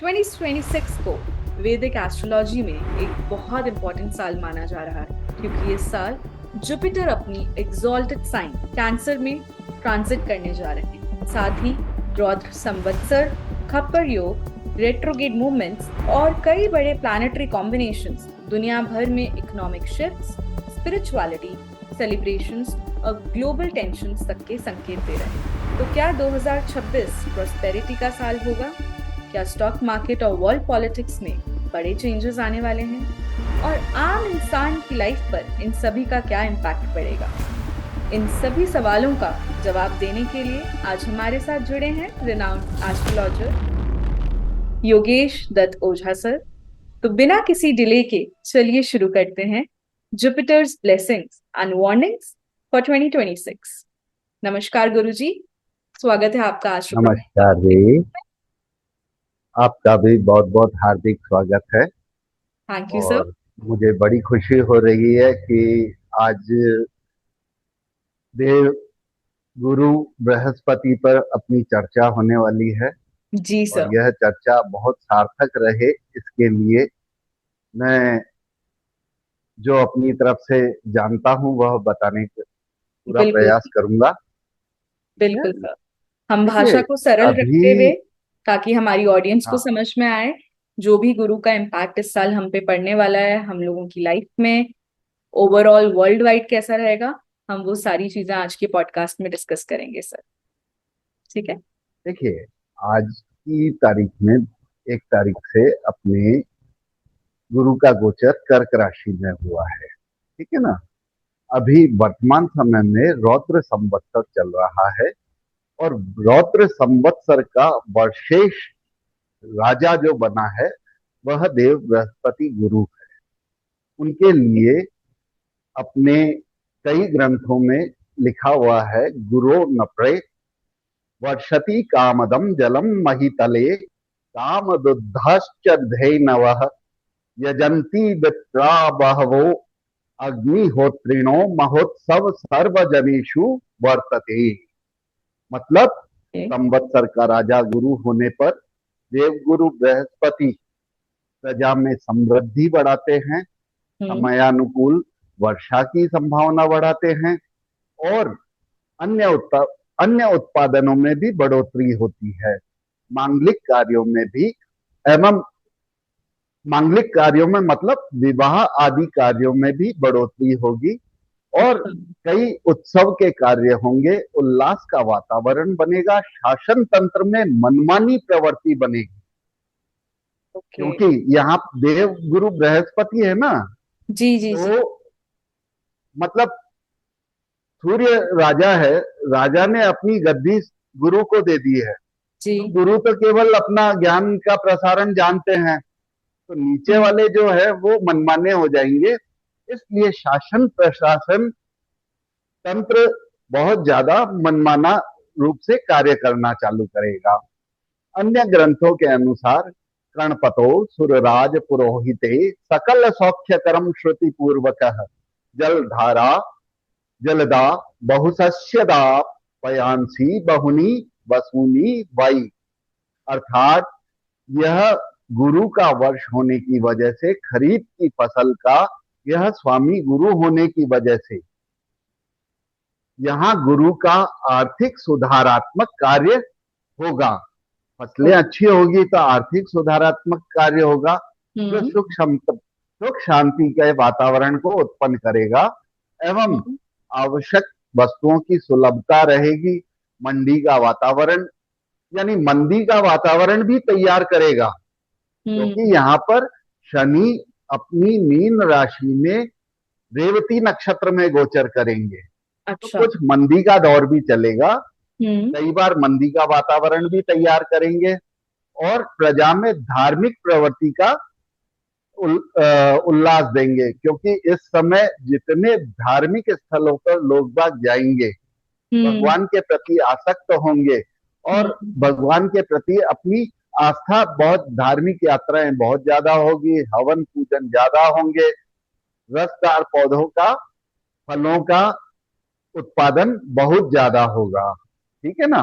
2026 को वैदिक एस्ट्रोलॉजी में एक बहुत इंपॉर्टेंट साल माना जा रहा है, क्योंकि इस साल जुपिटर अपनी एग्जॉल्टेड साइन कैंसर में ट्रांजिट करने जा रहे हैं। साथ ही रौद्र संवत्सर, खप्पर योग, रेट्रोगेड मूवमेंट्स और कई बड़े प्लैनेटरी कॉम्बिनेशंस दुनिया भर में इकोनॉमिक शिफ्ट्स, स्पिरिचुअलिटी, सेलिब्रेशंस और ग्लोबल टेंशंस तक के संकेत दे रहे हैं। तो क्या 2026 प्रॉस्पेरिटी का साल होगा? क्या स्टॉक मार्केट और वर्ल्ड पॉलिटिक्स में बड़े चेंजेस आने वाले हैं? और आम इंसान की लाइफ पर इन सभी का क्या इम्पैक्ट पड़ेगा? इन सभी सवालों का जवाब देने के लिए आज हमारे साथ जुड़े हैं रिनाउंड एस्ट्रोलॉजर योगेश दत्त ओझा सर। तो बिना किसी डिले के चलिए शुरू करते हैं Jupiter's blessings and warnings for 2026। नमस्कार गुरुजी, स्वागत है आपका आश्रम। नमस्कार जी, आपका भी बहुत बहुत हार्दिक स्वागत है। Thank you sir. और मुझे बड़ी खुशी हो रही है कि आज देव गुरु बृहस्पति पर अपनी चर्चा होने वाली है जी और सर। यह चर्चा बहुत सार्थक रहे इसके लिए मैं जो अपनी तरफ से जानता हूँ वह बताने का पूरा बिल्कुल प्रयास करूंगा। ठीक है, बिल्कुल सर। हम देखिए भाषा को सरल अभी रखते हुए, ताकि हमारी ऑडियंस को हाँ, समझ में आए, जो भी गुरु का इम्पैक्ट इस साल हम पे पड़ने वाला है, हम लोगों की लाइफ में, ओवरऑल वर्ल्ड वाइड कैसा रहेगा, हम वो सारी चीजें आज के पॉडकास्ट में डिस्कस करेंगे सर। ठीक है। देखिए आज की तारीख में 1 तारीख से अपने गुरु का गोचर कर्क राशि में हुआ है। ठीक है ना। अभी वर्तमान समय में रौद्र संवत्सर चल रहा है और रौद्र संवत्सर का वर्षेश राजा जो बना है वह देव बृहस्पति गुरु है। उनके लिए अपने कई ग्रंथों में लिखा हुआ है, गुरो नप्रे वर्षति कामदम जलम महितले काम दुद्धश्च धेनवः यजंती विप्रा बहवो अग्निहोत्रिणो महोत्सव सर्वजनेषु वर्तते। मतलब संवत्सर का राजा गुरु होने पर देवगुरु बृहस्पति प्रजा में समृद्धि बढ़ाते हैं, समयानुकूल वर्षा की संभावना बढ़ाते हैं और अन्य अन्य उत्पादनों में भी बढ़ोतरी होती है। मांगलिक कार्यों में भी एवं मांगलिक कार्यों में मतलब विवाह आदि कार्यों में भी बढ़ोतरी होगी और कई उत्सव के कार्य होंगे, उल्लास का वातावरण बनेगा, शासन तंत्र में मनमानी प्रवृत्ति बनेगी। ओके। क्योंकि यहाँ देव गुरु बृहस्पति है ना, जी जी जी। तो मतलब सूर्य राजा है, राजा ने अपनी गद्दी गुरु को दे दी है। जी। तो गुरु तो केवल अपना ज्ञान का प्रसारण जानते हैं, तो नीचे वाले जो है वो मनमाने हो जाएंगे। इसलिए शासन प्रशासन तंत्र बहुत ज्यादा मनमाना रूप से कार्य करना चालू करेगा। अन्य ग्रंथों के अनुसार गणपतो सुरराज पुरोहिते सकल सौख्य करम श्रुति पूर्वक जलधारा जलदा बहुसस्यदा पयांसी बहुनी वसुनी वाई। अर्थात यह गुरु का वर्ष होने की वजह से, खरीफ की फसल का यह स्वामी गुरु होने की वजह से यहाँ गुरु का आर्थिक सुधारात्मक कार्य होगा। फसलें अच्छी होगी तो आर्थिक सुधारात्मक कार्य होगा, जो सुख शांति के वातावरण को उत्पन्न करेगा एवं आवश्यक वस्तुओं की सुलभता रहेगी। मंडी का वातावरण यानी मंदी का वातावरण भी तैयार करेगा, क्योंकि यहाँ पर शनि अपनी मीन राशि में रेवती नक्षत्र में गोचर करेंगे। तो अच्छा। कुछ मंदी का दौर भी चलेगा, कई बार मंदी का वातावरण भी तैयार करेंगे और प्रजा में धार्मिक प्रवृत्ति का उल्लास देंगे, क्योंकि इस समय जितने धार्मिक स्थलों पर लोग बाग जाएंगे, भगवान के प्रति आसक्त होंगे और भगवान के प्रति अपनी आस्था, बहुत धार्मिक यात्राएं बहुत ज्यादा होगी, हवन पूजन ज्यादा होंगे, रसदार पौधों का, फलों का उत्पादन बहुत ज्यादा होगा। ठीक है ना।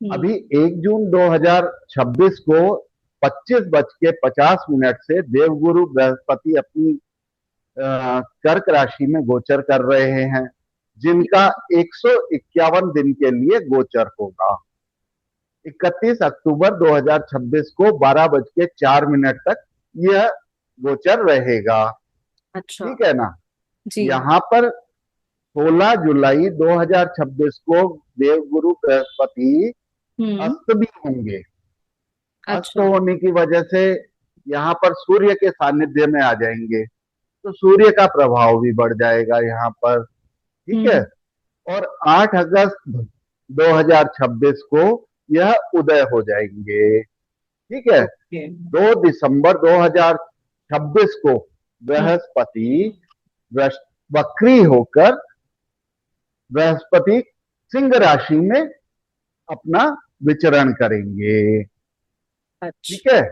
अभी 1 जून 2026 को 25:50 से देवगुरु बृहस्पति अपनी कर्क राशि में गोचर कर रहे हैं, जिनका 151 दिन के लिए गोचर होगा। 31 अक्टूबर 2026 को 12:04 तक यह गोचर रहेगा। अच्छा। ठीक है ना। जी। यहाँ पर 16 जुलाई 2026 को देवगुरु बृहस्पति हम्म। अस्त भी होंगे। अस्त अच्छा। होने की वजह से यहाँ पर सूर्य के सानिध्य में आ जाएंगे, तो सूर्य का प्रभाव भी बढ़ जाएगा यहाँ पर। ठीक है। हम्म। और 8 अगस्त 2026 को यह उदय हो जाएंगे। ठीक है। ओके। 2 दिसंबर 2026 को बृहस्पति वक्री होकर बृहस्पति सिंह राशि में अपना विचरण करेंगे। ठीक अच्छा। है।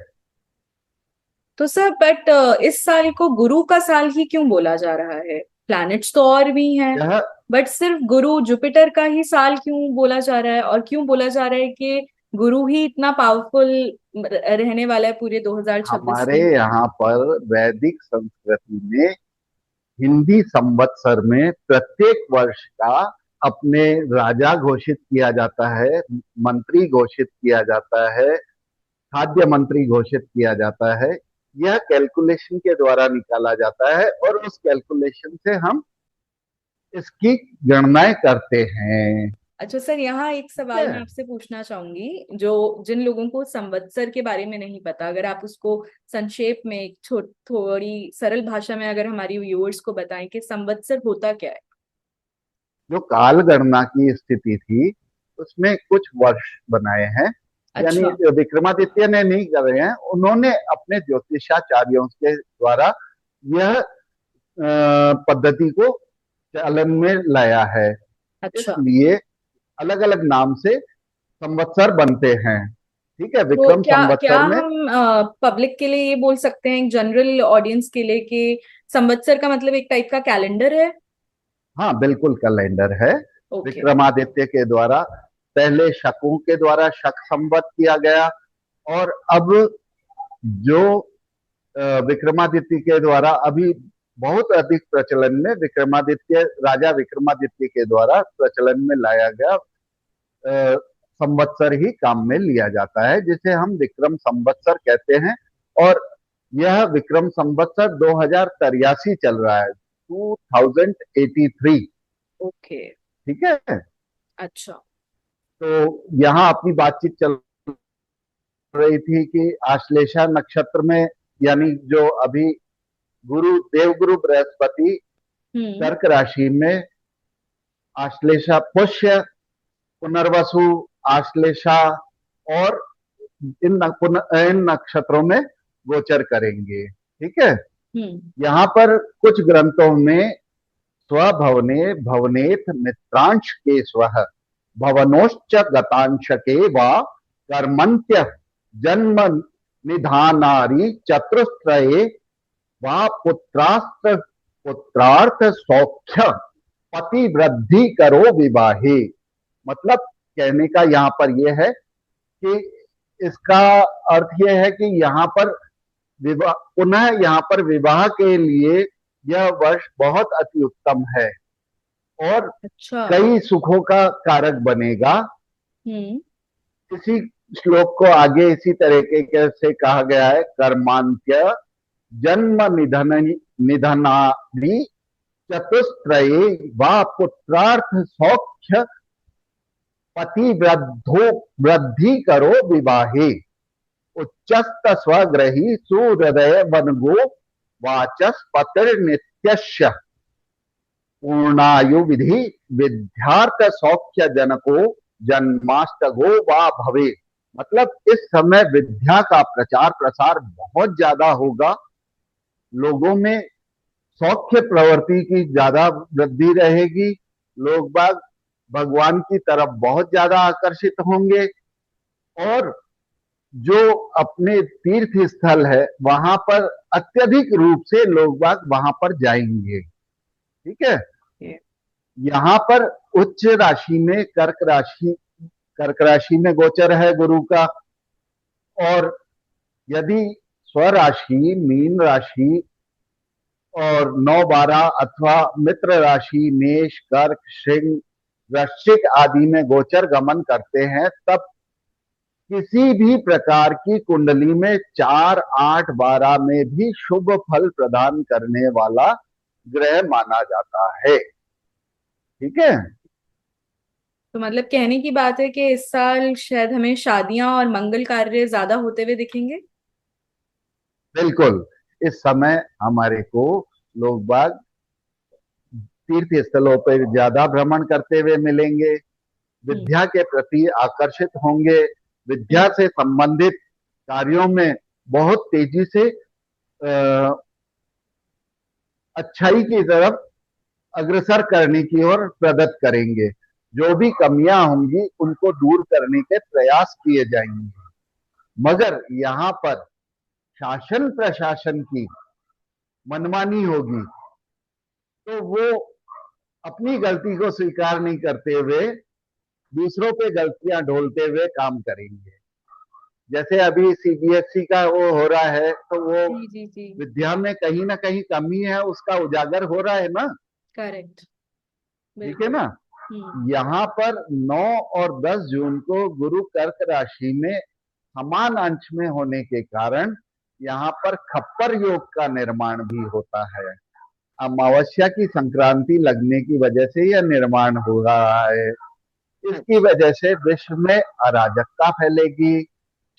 तो सर बट इस साल को गुरु का साल ही क्यों बोला जा रहा है? प्लैनेट्स तो और भी हैं, यह बट सिर्फ गुरु जुपिटर का ही साल क्यों बोला जा रहा है? और क्यों बोला जा रहा है कि गुरु ही इतना पावरफुल रहने वाला है पूरे 2026 हमारे में? यहाँ पर वैदिक संस्कृति में हिंदी संवत्सर में प्रत्येक वर्ष का अपने राजा घोषित किया जाता है, मंत्री घोषित किया जाता है, खाद्य मंत्री घोषित किया जाता है। यह कैलकुलेशन के द्वारा निकाला जाता है और उस कैलकुलेशन से हम इसकी गणनाएं करते हैं। अच्छा सर, यहाँ एक ठीक सवाल है। मैं आपसे पूछना चाहूंगी, जो जिन लोगों को संवत्सर के बारे में नहीं पता, अगर आप उसको संक्षेप में एक थोड़ी सरल भाषा में अगर हमारी व्यूअर्स को बताएं कि संवत्सर होता क्या है? जो काल गणना की स्थिति थी उसमें कुछ वर्ष बनाए हैं, यानी अच्छा। विक्रमादित्य ने नहीं करे हैं, उन्होंने अपने ज्योतिषाचार्यों के द्वारा यह पद्धति को चालन में लाया है। अच्छा। इसलिए अलग अलग नाम से संवत्सर बनते हैं। ठीक है। तो विक्रम क्या क्या संवत्सर में हम पब्लिक के लिए ये बोल सकते हैं, जनरल ऑडियंस के लिए, कि संवत्सर का मतलब एक टाइप का कैलेंडर है? हाँ बिल्कुल कैलेंडर है। ओके। विक्रमादित्य के द्वारा, पहले शकों के द्वारा शक संवत किया गया, और अब जो विक्रमादित्य के द्वारा अभी बहुत अधिक प्रचलन में, विक्रमादित्य राजा विक्रमादित्य के द्वारा प्रचलन में लाया गया संवत्सर ही काम में लिया जाता है, जिसे हम विक्रम संवत्सर कहते हैं। और यह विक्रम संवत्सर 2083 चल रहा है, 2083। ओके। ठीक है। अच्छा। तो यहाँ अपनी बातचीत चल रही थी कि आश्लेषा नक्षत्र में, यानी जो अभी गुरु देवगुरु बृहस्पति हम्म। कर्क राशि में आश्लेषा पुष्य, पुनर्वसु, आश्लेषा और इन नक्षत्रों में गोचर करेंगे। ठीक है। हम्म। यहाँ पर कुछ ग्रंथों में स्वभवने भवनेत मित्रांश के स्व भवनोश्च गतांश के व कर्मंत्य जन्म निधानारी चतुस्त्रये व पुत्रास्त्र पुत्रार्थ सौख्य पति वृद्धि करो विवाहे। मतलब कहने का यहाँ पर यह है कि इसका अर्थ यह है कि यहाँ पर विवाह, पुनः यहाँ पर विवाह के लिए यह वर्ष बहुत अति उत्तम है और अच्छा। कई सुखों का कारक बनेगा। हम्म। इसी श्लोक को आगे इसी तरीके से कहा गया है, कर्मांत्य जन्म निधनादि चतुस्त्रये व पुत्रार्थ सौख्य पति वृद्धो वृद्धि करो विवाहे। उच्चस्त स्वग्रही सुहृदय वनगो वाचस पतिर्नित्यस्य पूर्णायु विधि विद्यार्थ सौख्य जनको जन्माष्टगो वा भवे। मतलब इस समय विद्या का प्रचार प्रसार बहुत ज्यादा होगा, लोगों में सौख्य प्रवृत्ति की ज्यादा वृद्धि रहेगी, लोग बाग भगवान की तरफ बहुत ज्यादा आकर्षित होंगे, और जो अपने तीर्थ स्थल है वहां पर अत्यधिक रूप से लोग बाग वहां पर जाएंगे। ठीक है। ये। यहाँ पर उच्च राशि में कर्क राशि में गोचर है गुरु का, और यदि स्वराशि, मीन राशि और 9-12 अथवा मित्र राशि मेष, कर्क, सिंह, वृश्चिक आदि में गोचर गमन करते हैं, तब किसी भी प्रकार की कुंडली में 4, 8, 12 में भी शुभ फल प्रदान करने वाला ग्रह माना जाता है। ठीक है। तो मतलब कहने की बात है कि इस साल शायद हमें शादियां और मंगल कार्य ज्यादा होते हुए दिखेंगे। बिल्कुल। इस समय हमारे को लोग बाग तीर्थ स्थलों पर ज्यादा भ्रमण करते हुए मिलेंगे, हम्म। विद्या के प्रति आकर्षित होंगे, विद्या हम्म। से संबंधित कार्यों में बहुत तेजी से अच्छाई की तरफ अग्रसर करने की ओर प्रगति करेंगे। जो भी कमियां होंगी उनको दूर करने के प्रयास किए जाएंगे। मगर यहाँ पर शासन प्रशासन की मनमानी होगी, तो वो अपनी गलती को स्वीकार नहीं करते हुए दूसरों पे गलतियां ढोलते हुए काम करेंगे। जैसे अभी सीबीएसई का वो हो रहा है, तो वो जी जी जी। विद्या में कहीं ना कहीं कमी है, उसका उजागर हो रहा है ना। करेक्ट। ठीक है बिल्कुल। ना। हम्म। यहाँ पर 9 और 10 जून को गुरु कर्क राशि में समान अंश में होने के कारण यहाँ पर खप्पर योग का निर्माण भी होता है। अमावस्या की संक्रांति लगने की वजह से यह निर्माण हो रहा है। इसकी अच्छा। वजह से विश्व में अराजकता फैलेगी,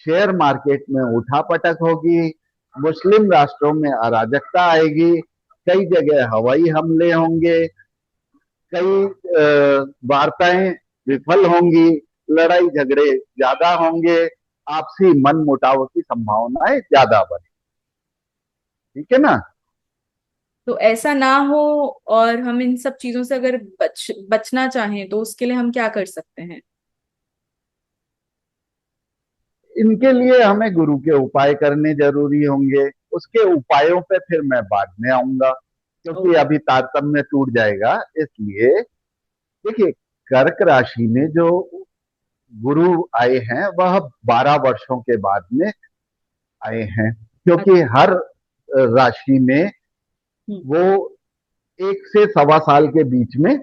शेयर मार्केट में उठापटक होगी, मुस्लिम राष्ट्रों में अराजकता आएगी, कई जगह हवाई हमले होंगे, कई वार्ताएं विफल होंगी, लड़ाई झगड़े ज्यादा होंगे, आपसी मन मुटाव की संभावनाएं ज्यादा बढ़े। ठीक है ना। तो ऐसा ना हो, और हम इन सब चीजों से अगर बचना चाहें तो उसके लिए हम क्या कर सकते हैं? इनके लिए हमें गुरु के उपाय करने जरूरी होंगे। उसके उपायों पे फिर मैं बाद में आऊंगा, क्योंकि ओके। अभी तारतम्य टूट जाएगा। इसलिए देखिए, कर्क राशि में जो गुरु आए हैं वह 12 वर्षों के बाद में आए हैं, क्योंकि अच्छा। हर राशि में हम्म। वो 1 से 1.25 साल के बीच में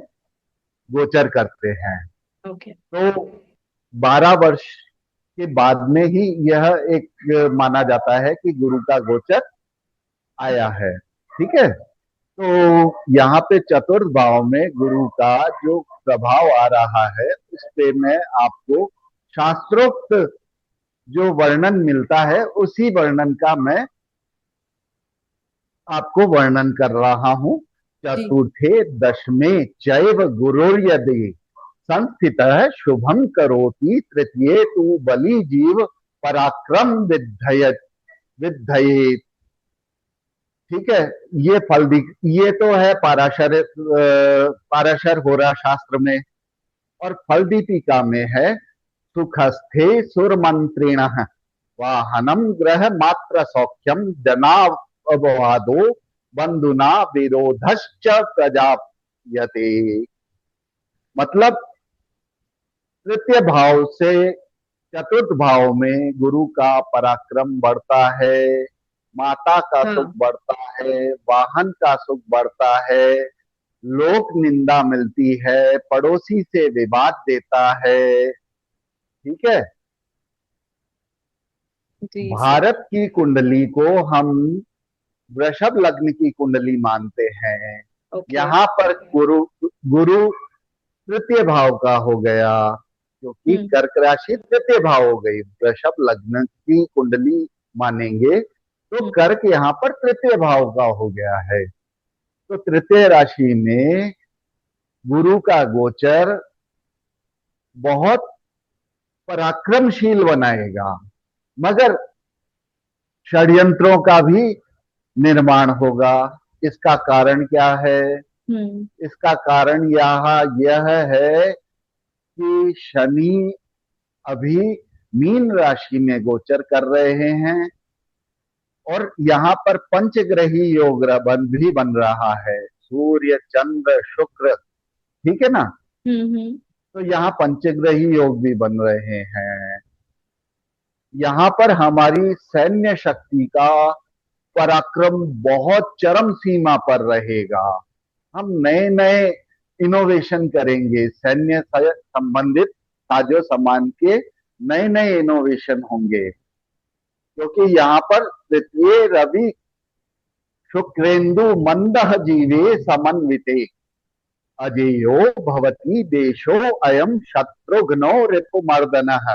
गोचर करते हैं। ओके। तो 12 वर्ष के बाद में ही यह एक माना जाता है कि गुरु का गोचर आया है। ठीक है। तो यहाँ पे चतुर्थ भाव में गुरु का जो प्रभाव आ रहा है, उस पे मैं आपको शास्त्रोक्त जो वर्णन मिलता है उसी वर्णन का मैं आपको वर्णन कर रहा हूं। जी। चतुर्थे दशमे चैव गुरुर्यदि संस्थितः शुभम करोति, तृतीये तु बलि जीव पराक्रम विद्धयत विद्धयेत। ठीक है। ये तो है पाराशर होरा शास्त्र में। और फल दीपिका में है, सुखस्थे सुर मंत्रिण वाहनम ग्रह मात्र सौख्यम जना अववादो बंधुना विरोधश्च प्रजायते। मतलब तृतीय भाव से चतुर्थ भाव में गुरु का पराक्रम बढ़ता है, माता का सुख हाँ। बढ़ता है, वाहन का सुख बढ़ता है, लोक निंदा मिलती है, पड़ोसी से विवाद देता है। ठीक है। जी सर। भारत की कुंडली को हम वृषभ लग्न की कुंडली मानते हैं। ओके। यहाँ पर गुरु गुरु तृतीय भाव का हो गया, क्योंकि हम्म। कर्क राशि तृतीय भाव हो गई। वृषभ लग्न की कुंडली मानेंगे तो हम्म। कर्क यहाँ पर तृतीय भाव का हो गया है। तो तृतीय राशि में गुरु का गोचर बहुत पराक्रमशील बनाएगा, मगर षड्यंत्रों का भी निर्माण होगा। इसका कारण क्या है? हम्म। इसका कारण यह है कि शनि अभी मीन राशि में गोचर कर रहे हैं, और यहाँ पर पंचग्रही योग भी बन रहा है, सूर्य चंद्र शुक्र। ठीक है ना। हम्म। तो यहाँ पंचग्रही योग भी बन रहे हैं। यहाँ पर हमारी सैन्य शक्ति का पराक्रम बहुत चरम सीमा पर रहेगा। हम नए नए इनोवेशन करेंगे, सैन्य से संबंधित साजो सामान के नए नए इनोवेशन होंगे, क्योंकि यहाँ पर तृतीय रवि शुक्रेंदु मंदह जीवे समन्विते अजेयो भवती देशो अयम शत्रुघ्नो ऋतुमर्दनः।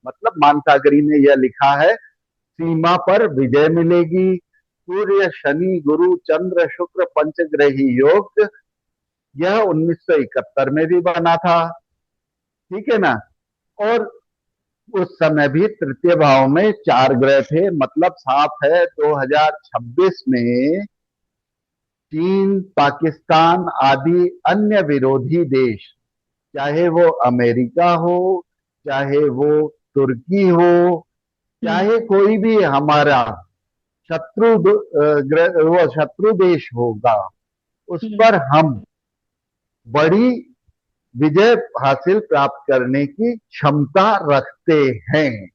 मतलब मानसागरी ने यह लिखा है, सीमा पर विजय मिलेगी। सूर्य शनि गुरु चंद्र शुक्र पंचग्रही योग, यह 1971 में भी बना था, ठीक है ना। और उस समय भी तृतीय भाव में 4 ग्रह थे, मतलब साफ है 2026 में चीन पाकिस्तान आदि अन्य विरोधी देश, चाहे वो अमेरिका हो, चाहे वो तुर्की हो, हम्म चाहे कोई भी हमारा वो शत्रु देश होगा, उस हम्म पर हम बड़ी विजय हासिल प्राप्त करने की क्षमता रखते हैं,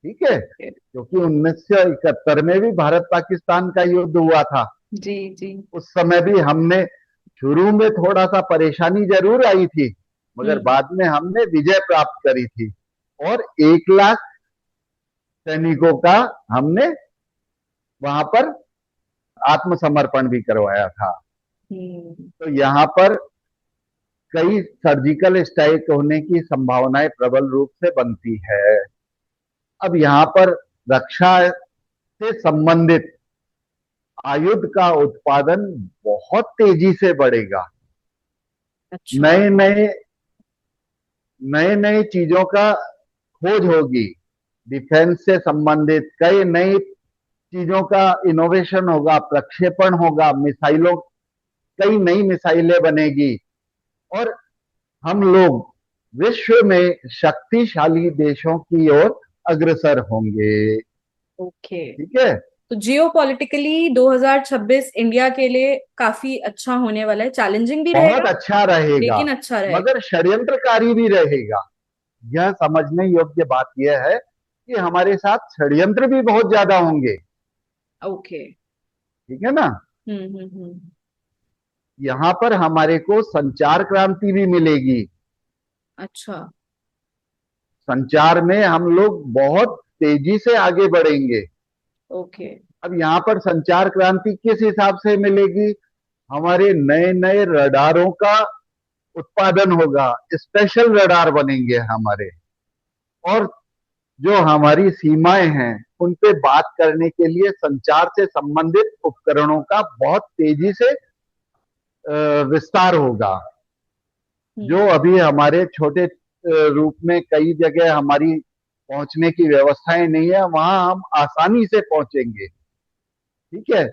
ठीक है। क्योंकि 1971 में भी भारत पाकिस्तान का युद्ध हुआ था। जी जी। उस समय भी हमने, शुरू में थोड़ा सा परेशानी जरूर आई थी, मगर हम्म बाद में हमने विजय प्राप्त करी थी। और 1 लाख सैनिकों का हमने वहां पर आत्मसमर्पण भी करवाया था। हम्म। तो यहाँ पर कई सर्जिकल स्ट्राइक होने की संभावनाएं प्रबल रूप से बनती है। अब यहाँ पर रक्षा से संबंधित आयुध का उत्पादन बहुत तेजी से बढ़ेगा। अच्छा। नए नए नए नए चीजों का खोज होगी, डिफेंस से संबंधित कई नई चीजों का इनोवेशन होगा, प्रक्षेपण होगा, मिसाइलों, कई नई मिसाइलें बनेगी। और हम लोग विश्व में शक्तिशाली देशों की ओर अग्रसर होंगे, ओके। ठीक है। तो जियो पॉलिटिकली 2026 इंडिया के लिए काफी अच्छा होने वाला है, चैलेंजिंग भी बहुत रहेगा अच्छा रहेगा, लेकिन अच्छा रहेगा। मगर षड्यंत्रकारी भी रहेगा। यह समझने योग्य बात यह है कि हमारे साथ षड्यंत्र भी बहुत ज्यादा होंगे, ओके। ठीक है ना। हम्म। यहाँ पर हमारे को संचार क्रांति भी मिलेगी। अच्छा। संचार में हम लोग बहुत तेजी से आगे बढ़ेंगे। ओके। अब यहाँ पर संचार क्रांति किस हिसाब से मिलेगी? हमारे नए नए रडारों का उत्पादन होगा, स्पेशल रडार बनेंगे हमारे। और जो हमारी सीमाएं हैं उन पे बात करने के लिए संचार से संबंधित उपकरणों का बहुत तेजी से विस्तार होगा। जो हम्म अभी हमारे छोटे रूप में कई जगह हमारी पहुंचने की व्यवस्थाएं नहीं है, वहां हम आसानी से पहुंचेंगे, ठीक है।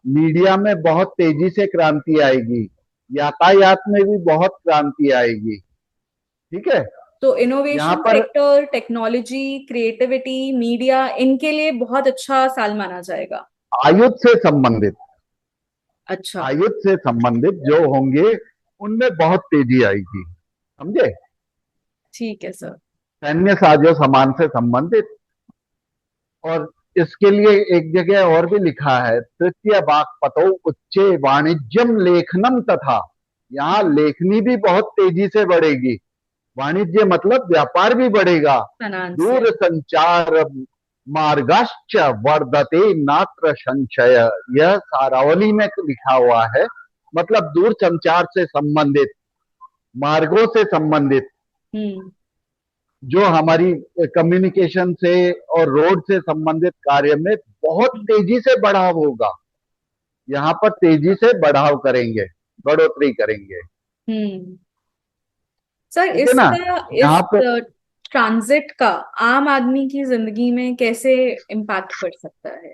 मीडिया में बहुत तेजी से क्रांति आएगी, यातायात में भी बहुत क्रांति आएगी, ठीक है। तो यहाँ इनोवेशन पर सेक्टर, टेक्नोलॉजी, क्रिएटिविटी, मीडिया, इनके लिए बहुत अच्छा साल माना जाएगा। आयुध से संबंधित, अच्छा। आयुध से संबंधित जो होंगे उनमें बहुत तेजी आएगी, समझे। ठीक है सर। सैन्य साजो सामान से संबंधित। और इसके लिए एक जगह और भी लिखा है, तृतीय बाक पतो उच्चे वाणिज्यम लेखनम तथा, यहाँ लेखनी भी बहुत तेजी से बढ़ेगी। वाणिज्य मतलब व्यापार भी बढ़ेगा। दूर फाइनेंशियल। संचार मार्गाश्च वर्धते नात्र संशय, यह सारावली में लिखा हुआ है। मतलब दूर संचार से संबंधित, मार्गों से संबंधित, हम्म जो हमारी कम्युनिकेशन से और रोड से संबंधित कार्य में बहुत तेजी से बढ़ाव होगा। यहाँ पर तेजी से बढ़ाव करेंगे, बढ़ोतरी करेंगे, हम्म। सर ठीक है ना। इसका, इस यहाँ पे ट्रांजिट का आम आदमी की जिंदगी में कैसे इम्पैक्ट पड़ सकता है?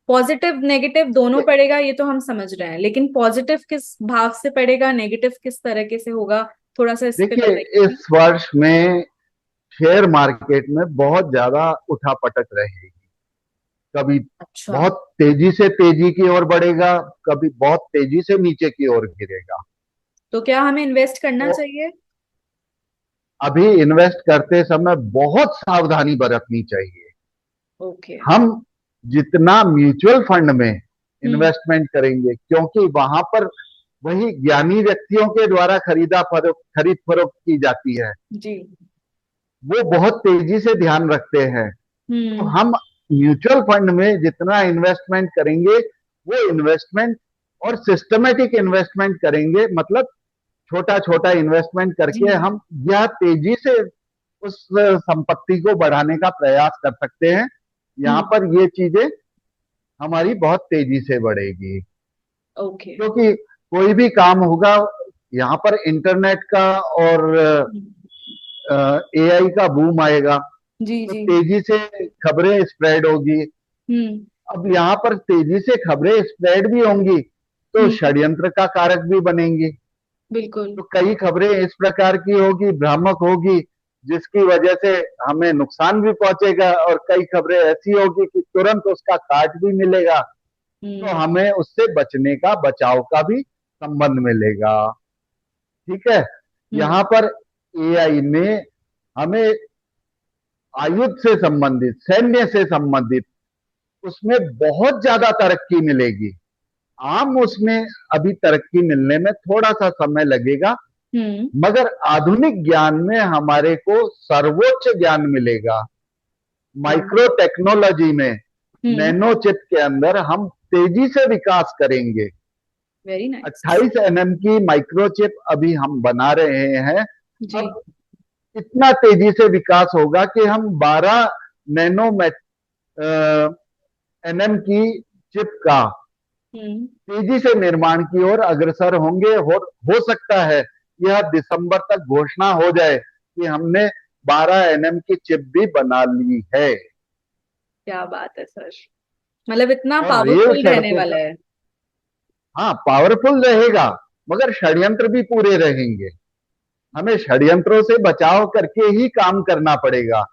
पॉजिटिव नेगेटिव दोनों पड़ेगा, ये तो हम समझ रहे हैं, लेकिन पॉजिटिव किस भाव से पड़ेगा, नेगेटिव किस तरीके से होगा, थोड़ा सा इस पे देखिए, बताइए। इस वर्ष में शेयर मार्केट में बहुत ज्यादा उठापटक रहेगी। कभी अच्छा। बहुत तेजी से तेजी की ओर बढ़ेगा, कभी बहुत तेजी से नीचे की ओर गिरेगा। तो क्या हमें इन्वेस्ट करना तो चाहिए? अभी इन्वेस्ट करते समय बहुत सावधानी बरतनी चाहिए। ओके। हम जितना म्यूचुअल फंड में हम्म। इन्वेस्टमेंट करेंगे, क्योंकि वहां पर वही ज्ञानी व्यक्तियों के द्वारा खरीद फरोख्त की जाती है, जी। वो बहुत तेजी से ध्यान रखते हैं। तो हम्म। हम म्यूचुअल फंड में जितना इन्वेस्टमेंट करेंगे, वो इन्वेस्टमेंट और सिस्टमेटिक इन्वेस्टमेंट करेंगे, मतलब छोटा छोटा इन्वेस्टमेंट जी। करके हम यह तेजी से उस संपत्ति को बढ़ाने का प्रयास कर सकते हैं। यहाँ हम्म। पर ये चीजें हमारी बहुत तेजी से बढ़ेगी, ओके। क्योंकि कोई भी काम होगा, यहाँ पर इंटरनेट का और एआई का बूम आएगा, जी तो जी। तेजी से खबरें स्प्रेड होगी। हम्म। अब यहाँ पर तेजी से खबरें स्प्रेड भी होंगी, तो हम्म। षड्यंत्र का कारक भी बनेंगी। बिल्कुल। तो कई खबरें इस प्रकार की होगी, भ्रामक होगी, जिसकी वजह से हमें नुकसान भी पहुंचेगा, और कई खबरें ऐसी होगी कि तुरंत उसका काट भी मिलेगा, तो हम्म। हमें उससे बचने का, बचाव का भी संबंध मिलेगा। ठीक है। हम्म। यहाँ पर एआई में हमें आयुध से संबंधित, सैन्य से संबंधित, उसमें बहुत ज्यादा तरक्की मिलेगी। आम उसमें अभी तरक्की मिलने में थोड़ा सा समय लगेगा, हम्म। मगर आधुनिक ज्ञान में हमारे को सर्वोच्च ज्ञान मिलेगा। हम्म। माइक्रो टेक्नोलॉजी में, हम्म। नैनो चिप के अंदर हम तेजी से विकास करेंगे। Very nice. 28 एनएम की माइक्रोचिप अभी हम बना रहे हैं। जी। अब इतना तेजी से विकास होगा कि हम 12 नैनो एनएम की चिप का हम्म। तेजी से निर्माण की ओर अग्रसर होंगे। हो सकता है यह दिसंबर तक घोषणा हो जाए कि हमने 12 एनएम की चिप भी बना ली है, क्या बात है सर, मतलब इतना और रेल पावरफुल रहने सड़कों वाला का, है। हाँ, पावरफुल रहेगा, मगर षड्यंत्र भी पूरे रहेंगे। हमें षड्यंत्रों से बचाव करके ही काम करना पड़ेगा।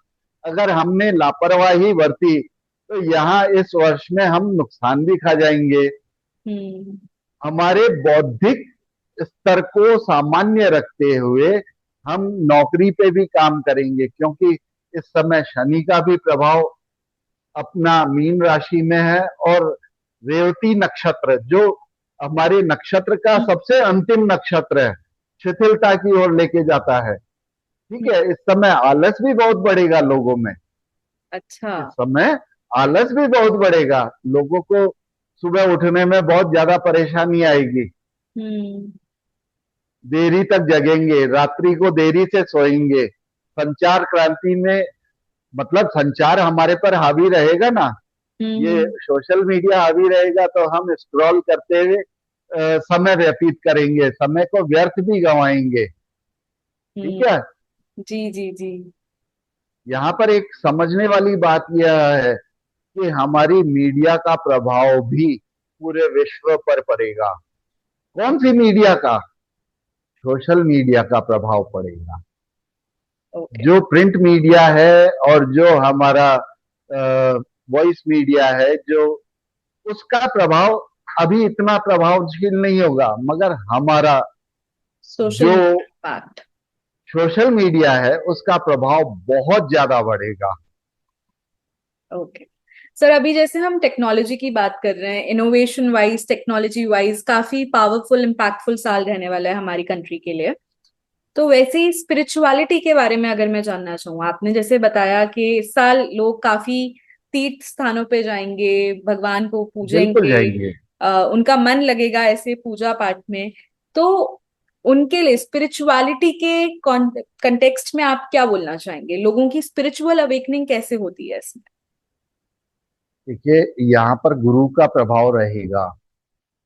अगर हमने लापरवाही बरती, तो यहाँ इस वर्ष में हम नुकसान भी खा जाएंगे। हम्म। हमारे बौद्धिक स्तर को सामान्य रखते हुए हम नौकरी पे भी काम करेंगे, क्योंकि इस समय शनि का भी प्रभाव अपना मीन राशि में है, और रेवती नक्षत्र, जो हमारे नक्षत्र का हम्म। सबसे अंतिम नक्षत्र है, शिथिलता की ओर लेके जाता है। ठीक है। इस समय आलस भी बहुत बढ़ेगा लोगों में। अच्छा। इस समय आलस भी बहुत बढ़ेगा, लोगों को सुबह उठने में बहुत ज्यादा परेशानी आएगी। हम्म। देरी तक जगेंगे, रात्रि को देरी से सोएंगे। संचार क्रांति में, मतलब संचार हमारे पर हावी रहेगा ना, ये हम्म। सोशल मीडिया हावी रहेगा, तो हम स्क्रॉल करते हुए समय व्यतीत करेंगे, समय को व्यर्थ भी गंवाएंगे। ठीक है। हम्म। जी जी जी। यहाँ पर एक समझने वाली बात यह है कि हमारी मीडिया का प्रभाव भी पूरे विश्व पर पड़ेगा। कौन सी मीडिया का? सोशल मीडिया का प्रभाव पड़ेगा। ओके। जो प्रिंट मीडिया है और जो हमारा वॉइस मीडिया है, जो उसका प्रभाव अभी इतना प्रभावशील नहीं होगा, मगर हमारा सोशल जो मीडिया इम्पैक्ट। सोशल मीडिया है, उसका प्रभाव बहुत ज्यादा बढ़ेगा। ओके। सर, अभी जैसे हम टेक्नोलॉजी की बात कर रहे हैं, इनोवेशन वाइज, टेक्नोलॉजी वाइज काफी पावरफुल इम्पैक्टफुल साल रहने वाला है हमारी कंट्री के लिए। तो वैसे ही स्पिरिचुअलिटी के बारे में अगर मैं जानना चाहूँ, आपने जैसे बताया कि इस साल लोग काफी तीर्थ स्थानों पे जाएंगे, भगवान को बिल्कुल पूजेंगे, जाएंगे। उनका मन लगेगा ऐसे पूजा पाठ में। तो उनके लिए स्पिरिचुअलिटी के कंटेक्स्ट में आप क्या बोलना चाहेंगे? लोगों की स्पिरिचुअल अवेकनिंग कैसे होती है इसमें? देखिए, यहाँ पर गुरु का प्रभाव रहेगा।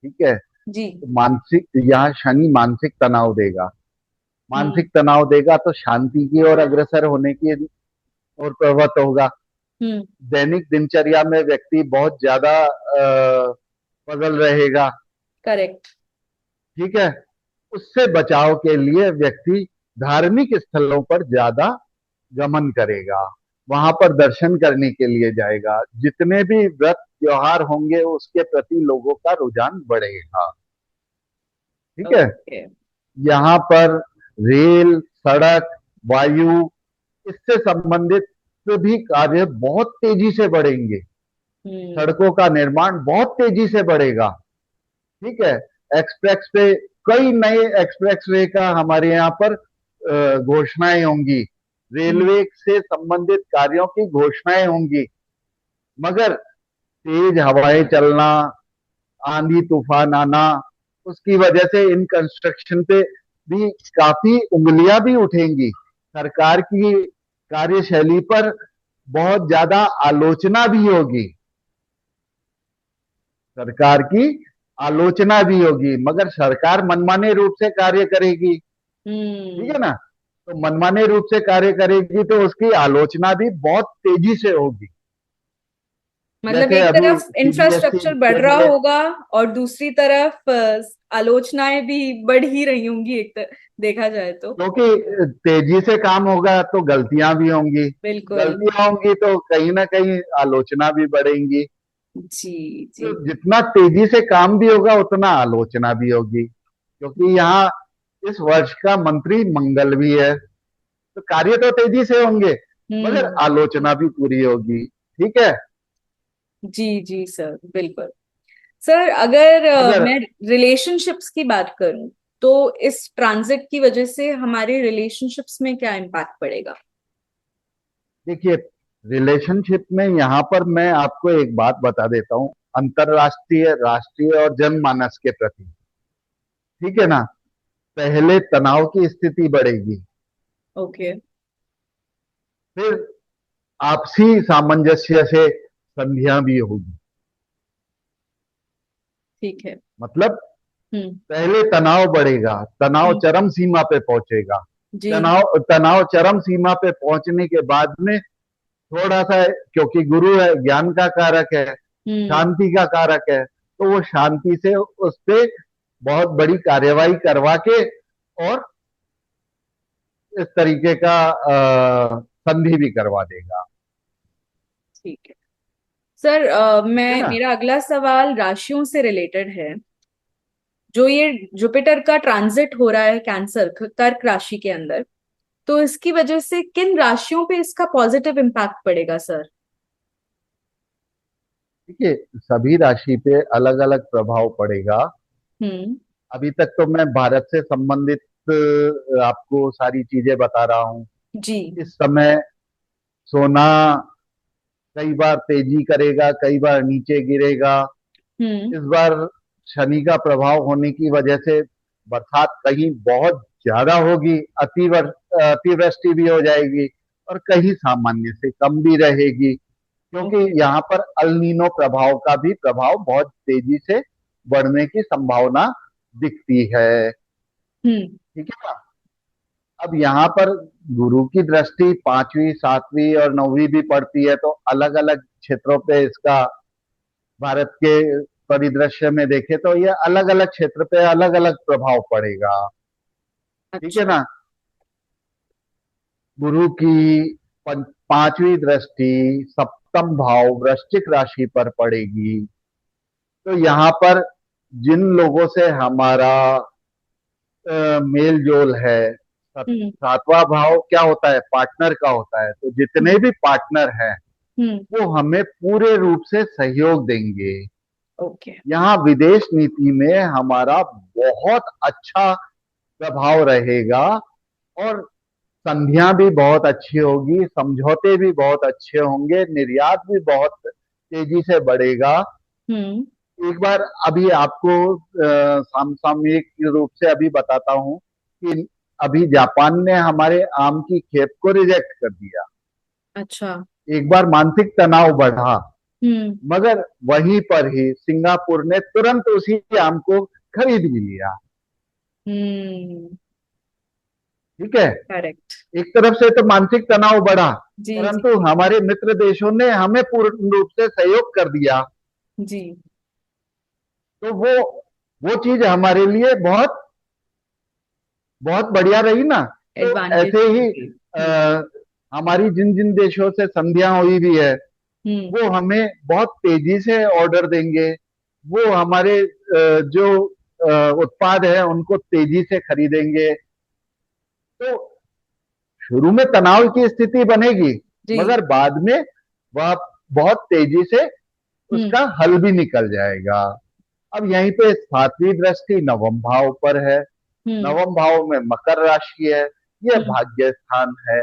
ठीक है। जी। तो मानसिक, यहाँ शनि मानसिक तनाव देगा। हम्म। मानसिक तनाव देगा तो शांति की ओर अग्रसर होने की ओर प्रवृत्त होगा। हम्म। दैनिक दिनचर्या में व्यक्ति बहुत ज्यादा पगल रहेगा। करेक्ट। ठीक है। उससे बचाव के लिए व्यक्ति धार्मिक स्थलों पर ज्यादा गमन करेगा, वहां पर दर्शन करने के लिए जाएगा। जितने भी व्रत त्योहार होंगे, उसके प्रति लोगों का रुझान बढ़ेगा। ठीक है। ओके। यहाँ पर रेल, सड़क, वायु, इससे संबंधित भी कार्य बहुत तेजी से बढ़ेंगे। हम्म। सड़कों का निर्माण बहुत तेजी से बढ़ेगा। ठीक है। एक्सप्रेस वे, कई नए एक्सप्रेस वे का हमारे यहाँ पर घोषणाएं होंगी। हम्म। रेलवे से संबंधित कार्यों की घोषणाएं होंगी। मगर तेज हवाएं चलना, आंधी तूफान आना, उसकी वजह से इन कंस्ट्रक्शन पे भी काफी उंगलियां भी उठेंगी। सरकार की कार्यशैली पर बहुत ज्यादा आलोचना भी होगी। सरकार की आलोचना भी होगी, मगर सरकार मनमाने रूप से कार्य करेगी। ठीक हम्म। है ना। तो मनमाने रूप से कार्य करेगी तो उसकी आलोचना भी बहुत तेजी से होगी। मतलब जैसे एक अभी तरफ सीबीएसई इंफ्रास्ट्रक्चर बढ़ के रहा लिए, होगा और दूसरी तरफ आलोचनाएं भी बढ़ ही रही होंगी देखा जाए तो। क्योंकि तेजी से काम होगा तो गलतियां भी होंगी। बिल्कुल। गलतियां होंगी तो कहीं ना कहीं आलोचना भी बढ़ेंगी। जी जी। तो जितना तेजी से काम भी होगा उतना आलोचना भी होगी, क्योंकि यहाँ इस वर्ष का मंत्री मंगल भी है। तो कार्य तो तेजी से होंगे, मगर हम्म। आलोचना भी पूरी होगी। ठीक है। जी जी सर, बिल्कुल। सर अगर अगर मैं रिलेशनशिप्स की बात करूं तो इस ट्रांजिट की वजह से हमारे रिलेशनशिप्स में क्या इम्पैक्ट पड़ेगा? देखिए, रिलेशनशिप में यहाँ पर मैं आपको एक बात बता देता हूँ, अंतरराष्ट्रीय, राष्ट्रीय और जनमानस के प्रति। ठीक है ना। पहले तनाव की स्थिति बढ़ेगी, ओके। फिर आपसी सामंजस्य से संधियां भी होगी। ठीक है। मतलब हम्म। पहले तनाव बढ़ेगा, तनाव हम्म। चरम सीमा पे पहुंचेगा। जी। तनाव तनाव चरम सीमा पे पहुंचने के बाद में थोड़ा सा, क्योंकि गुरु है, ज्ञान का कारक है, हम्म। शांति का कारक है, तो वो शांति से उस पे बहुत बड़ी कार्यवाही करवा के और इस तरीके का संधि भी करवा देगा। ठीक है। सर ठीक है मैं ना। मेरा अगला सवाल राशियों से रिलेटेड है। जो ये जुपिटर का ट्रांजिट हो रहा है कैंसर कर्क राशि के अंदर, तो इसकी वजह से किन राशियों पे इसका पॉजिटिव इम्पैक्ट पड़ेगा सर? देखिए, सभी राशि पे अलग अलग प्रभाव पड़ेगा। हम्म। अभी तक तो मैं भारत से संबंधित आपको सारी चीजें बता रहा हूँ। जी। इस समय सोना कई बार तेजी करेगा, कई बार नीचे गिरेगा। हम्म। इस बार शनि का प्रभाव होने की वजह से बरसात कहीं बहुत ज्यादा होगी, अतिवृष्टि भी हो जाएगी, और कहीं सामान्य से कम भी रहेगी, क्योंकि ओके। यहाँ पर अल नीनो प्रभाव का भी प्रभाव बहुत तेजी से बढ़ने की संभावना दिखती है। हम्म। ठीक है ना। अब यहाँ पर गुरु की दृष्टि पांचवी, सातवीं और नौवीं भी पड़ती है, तो अलग अलग क्षेत्रों पे इसका, भारत के परिदृश्य में देखे तो ये अलग अलग क्षेत्र पे अलग अलग प्रभाव पड़ेगा। ठीक है अच्छा। ना। गुरु की पांचवी दृष्टि सप्तम भाव वृश्चिक राशि पर पड़ेगी। तो यहाँ पर जिन लोगों से हमारा मेल जोल है, हम्म। सातवां भाव क्या होता है, पार्टनर का होता है, तो जितने भी पार्टनर हैं हम्म। वो हमें पूरे रूप से सहयोग देंगे। ओके। यहाँ विदेश नीति में हमारा बहुत अच्छा प्रभाव रहेगा, और संधियां भी बहुत अच्छी होगी, समझौते भी बहुत अच्छे होंगे, निर्यात भी बहुत तेजी से बढ़ेगा। हम्म। एक बार अभी आपको समसामयिक रूप से अभी बताता हूँ कि अभी जापान ने हमारे आम की खेप को रिजेक्ट कर दिया। अच्छा। एक बार मानसिक तनाव बढ़ा, हम्म। मगर वहीं पर ही सिंगापुर ने तुरंत उसी आम को खरीद भी लिया। हम्म। ठीक है। करेक्ट। एक तरफ से तो मानसिक तनाव बढ़ा, जी जी परंतु जी। हमारे मित्र देशों ने हमें पूर्ण रूप से सहयोग कर दिया। जी। तो वो चीज हमारे लिए बहुत बहुत बढ़िया रही ना। तो एडवांटेज ऐसे ही होगी। हमारी जिन जिन देशों से संधियां हुई भी है, हम्म। वो हमें बहुत तेजी से ऑर्डर देंगे। वो हमारे जो उत्पाद है उनको तेजी से खरीदेंगे। तो शुरू में तनाव की स्थिति बनेगी, जी। मगर बाद में वह बहुत तेजी से हम्म। उसका हल भी निकल जाएगा। अब यहीं पे सातवीं दृष्टि नवम भाव पर है। हम्म। नवम भाव में मकर राशि है, यह हम्म। भाग्य स्थान है।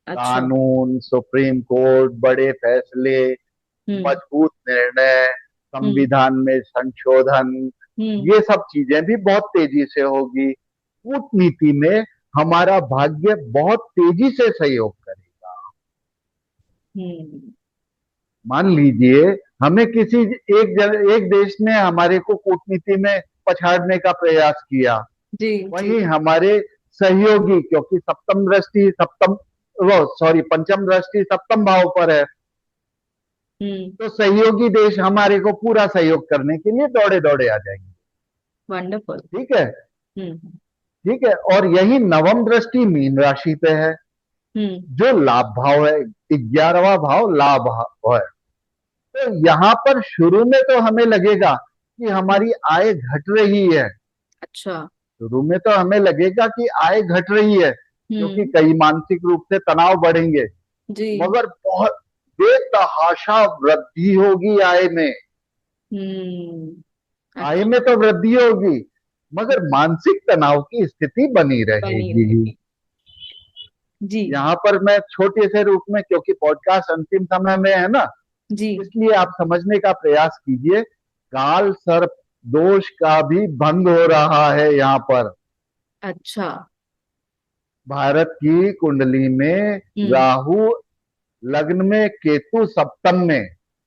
अच्छा। कानून, सुप्रीम कोर्ट, बड़े फैसले, हम्म। मजबूत निर्णय, हम्म। संविधान में संशोधन, हम्म। ये सब चीजें भी बहुत तेजी से होगी। कूटनीति में हमारा भाग्य बहुत तेजी से सहयोग करेगा। हम्म। मान लीजिए हमें किसी एक देश ने हमारे को कूटनीति में पछाड़ने का प्रयास किया, जी। जी। वहीं हमारे सहयोगी, क्योंकि सप्तम दृष्टि सप्तम वो सॉरी पंचम दृष्टि सप्तम भाव पर है, हम्म। तो सहयोगी देश हमारे को पूरा सहयोग करने के लिए दौड़े दौड़े आ जाएंगे। वंडरफुल। ठीक है। हम्म। ठीक है, और यही नवम दृष्टि मीन राशि पे है, हम्म। जो लाभ भाव है। 11वां भाव लाभ भाव है। तो यहां पर शुरू में तो हमें लगेगा कि हमारी आय घट रही है। अच्छा। शुरू में तो हमें लगेगा कि आय घट रही है, क्योंकि हम्म। कई मानसिक रूप से तनाव बढ़ेंगे, जी। मगर बहुत बेतहाशा वृद्धि होगी आय में। हम्म। आय अच्छा। में तो वृद्धि होगी, मगर मानसिक तनाव की स्थिति बनी बनी रहेगी। रहेगी। जी। यहाँ पर मैं छोटे से रूप में, क्योंकि पॉडकास्ट अंतिम समय में है ना, जी। इसलिए आप समझने का प्रयास कीजिए। काल सर्प दोष का भी भंग हो रहा है यहाँ पर। अच्छा। भारत की कुंडली में हम्म। राहु लग्न में, केतु सप्तम में।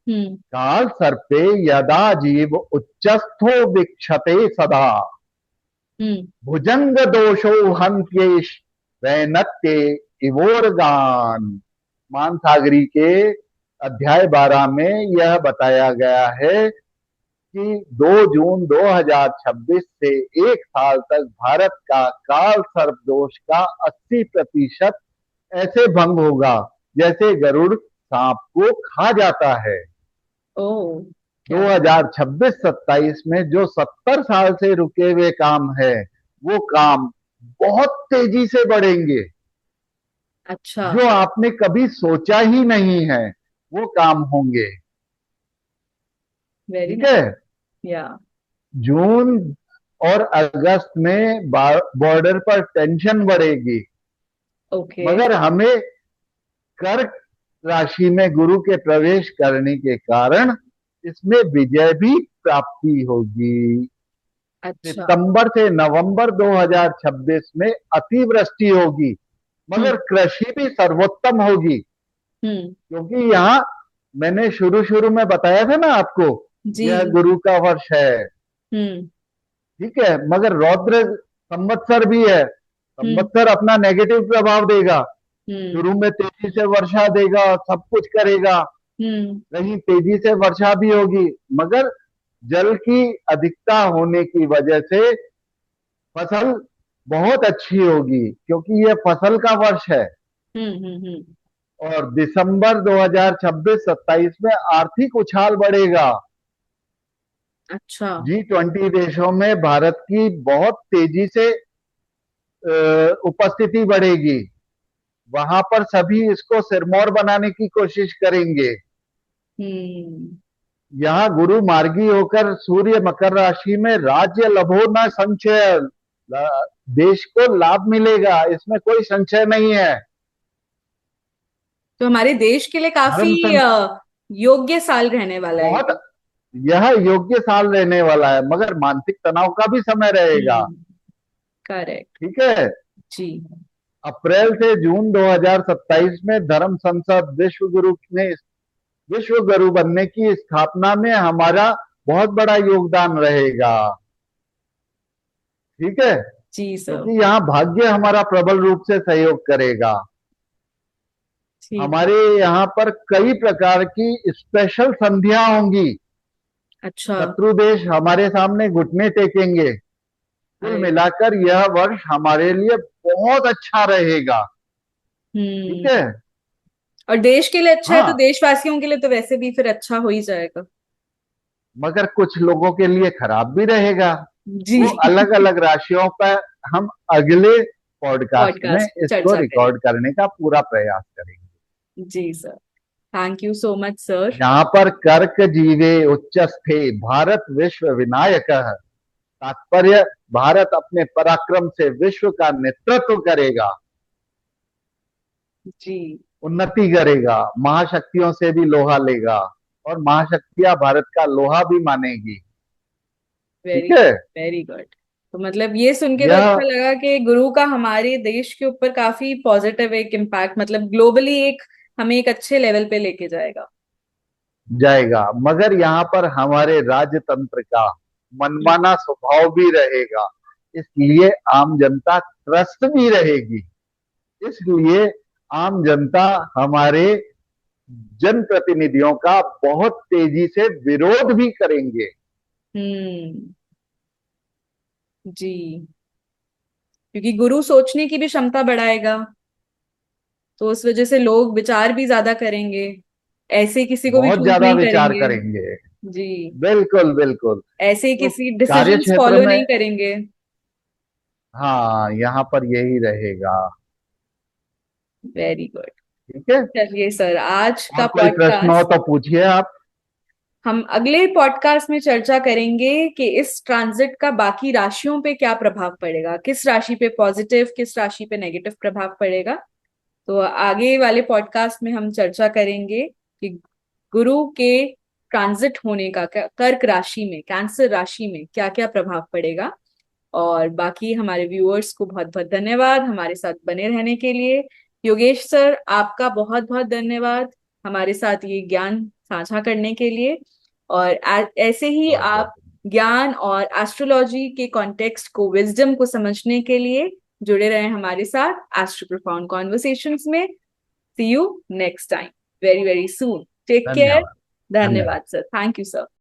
हम्म। काल सर्पे यदा जीव उच्चस्थो वीक्षते सदा, हम्म। भुजंग दोषो हंत्येश वैनत्ये इवोर्गान। मानसागरी के अध्याय 12 में यह बताया गया है कि 2 जून 2026 से एक साल तक भारत का काल सर्प दोष का 80% ऐसे भंग होगा जैसे गरुड़ सांप को खा जाता है। ओ। क्या बात। 2026-27 में जो 70 साल से रुके हुए काम है, वो काम बहुत तेजी से बढ़ेंगे। अच्छा। जो आपने कभी सोचा ही नहीं है, वो काम होंगे। वेरी ठीक है। नाइस। या। जून और अगस्त में बॉर्डर पर टेंशन बढ़ेगी, ओके। मगर हमें कर्क राशि में गुरु के प्रवेश करने के कारण इसमें विजय भी प्राप्ति होगी। अच्छा। सितंबर से नवंबर 2026 में अतिवृष्टि होगी, मगर हम्म। कृषि भी सर्वोत्तम होगी। हम्म। क्योंकि यहाँ मैंने शुरू शुरू में बताया था ना आपको, जी। यह गुरु का वर्ष है। हम्म। ठीक है, मगर रौद्र संवत्सर भी है। हम्म। संवत्सर अपना नेगेटिव प्रभाव देगा। हम्म। शुरू में तेजी से वर्षा देगा, सब कुछ करेगा, हम्म। कहीं तेजी से वर्षा भी होगी, मगर जल की अधिकता होने की वजह से फसल बहुत अच्छी होगी, क्योंकि यह फसल का वर्ष है। हम्म। हम्म। और दिसंबर 2026-27 में आर्थिक उछाल बढ़ेगा। अच्छा। G20 देशों में भारत की बहुत तेजी से उपस्थिति बढ़ेगी। वहां पर सभी इसको सिरमौर बनाने की कोशिश करेंगे। हम्म। यहाँ गुरु मार्गी होकर सूर्य मकर राशि में, राज्य लभो न संशय, देश को लाभ मिलेगा, इसमें कोई संशय नहीं है। तो हमारे देश के लिए काफी धर्म संकट योग्य साल रहने वाला है ये। बहुत, यह योग्य साल रहने वाला है, मगर मानसिक तनाव का भी समय रहेगा। हम्म। करेक्ट। ठीक है। जी। अप्रैल से जून 2027 में धर्म संसद विश्व गुरु बनने की स्थापना में हमारा बहुत बड़ा योगदान रहेगा। ठीक है, जी सर। क्योंकि यहाँ भाग्य हमारा प्रबल रूप से सहयोग करेगा। ठीक है। हमारे यहाँ पर कई प्रकार की स्पेशल संधियां होंगी। अच्छा। शत्रु देश हमारे सामने घुटने टेकेंगे। कुल अरे। मिलाकर यह वर्ष हमारे लिए बहुत अच्छा रहेगा। ठीक हम्म। है। और देश के लिए अच्छा है तो हाँ, देशवासियों के लिए तो वैसे भी फिर अच्छा हो ही जाएगा। मगर कुछ लोगों के लिए खराब भी रहेगा। जी। वो अलग अलग राशियों पर हम अगले पॉडकास्ट में पॉडकास्ट इसको चर्चा करें। रिकॉर्ड करने का पूरा प्रयास करेंगे। जी sir, thank you so much sir. यहाँ पर कर्क जीवे उच्चस्थे भारत विश्व विनायक। तात्पर्य, भारत अपने पराक्रम से विश्व का नेतृत्व करेगा, जी, उन्नति करेगा, महाशक्तियों से भी लोहा लेगा और महाशक्तियां भारत का लोहा भी मानेगी। वेरी ठीक है। Very good. तो मतलब ये सुन के तो यह अच्छा लगा कि गुरु का हमारे देश के ऊपर काफी पॉजिटिव एक इम्पैक्ट, मतलब ग्लोबली एक हमें एक अच्छे लेवल पे लेके जाएगा। जाएगा, मगर यहाँ पर हमारे राजतंत्र का मनमाना स्वभाव भी रहेगा, इसलिए आम जनता त्रस्त भी रहेगी। इसलिए आम जनता हमारे जनप्रतिनिधियों का बहुत तेजी से विरोध भी करेंगे। हम्म। जी, क्योंकि गुरु सोचने की भी क्षमता बढ़ाएगा, तो उस वजह से लोग विचार भी ज्यादा करेंगे, ऐसे किसी को भी बहुत चूज ज्यादा नहीं विचार करेंगे। करेंगे। जी, बिल्कुल बिल्कुल। ऐसे ही तो किसी कार्य डिसीजंस क्षेत्र फॉलो में, नहीं करेंगे। हाँ, यहाँ पर यही रहेगा। Very good. ठीक है। चलिए सर, आज का और कोई प्रश्न हो पॉडकास्ट तो पूछिए आप। हम अगले पॉडकास्ट में चर्चा करेंगे कि इस ट्रांजिट का बाकी राशियों पे क्या प्रभाव पड़ेगा, किस राशि पे पॉजिटिव, किस राशि पे नेगेटिव प्रभाव पड़ेगा। तो आगे वाले पॉडकास्ट में हम चर्चा करेंगे कि गुरु के ट्रांजिट होने का कर्क राशि में, कैंसर राशि में क्या क्या प्रभाव पड़ेगा। और बाकी हमारे व्यूअर्स को बहुत बहुत धन्यवाद हमारे साथ बने रहने के लिए। योगेश सर, आपका बहुत बहुत धन्यवाद हमारे साथ ये ज्ञान साझा करने के लिए। और ऐसे ही बहुत आप बहुत ज्ञान और एस्ट्रोलॉजी के कॉन्टेक्स्ट को, विजडम को समझने के लिए जुड़े रहें हमारे साथ एस्ट्रो प्रोफाउंड कॉन्वर्सेशंस में। See you next time, very very soon. Take care. धन्यवाद। धन्यवाद। धन्यवाद सर, थैंक यू सर।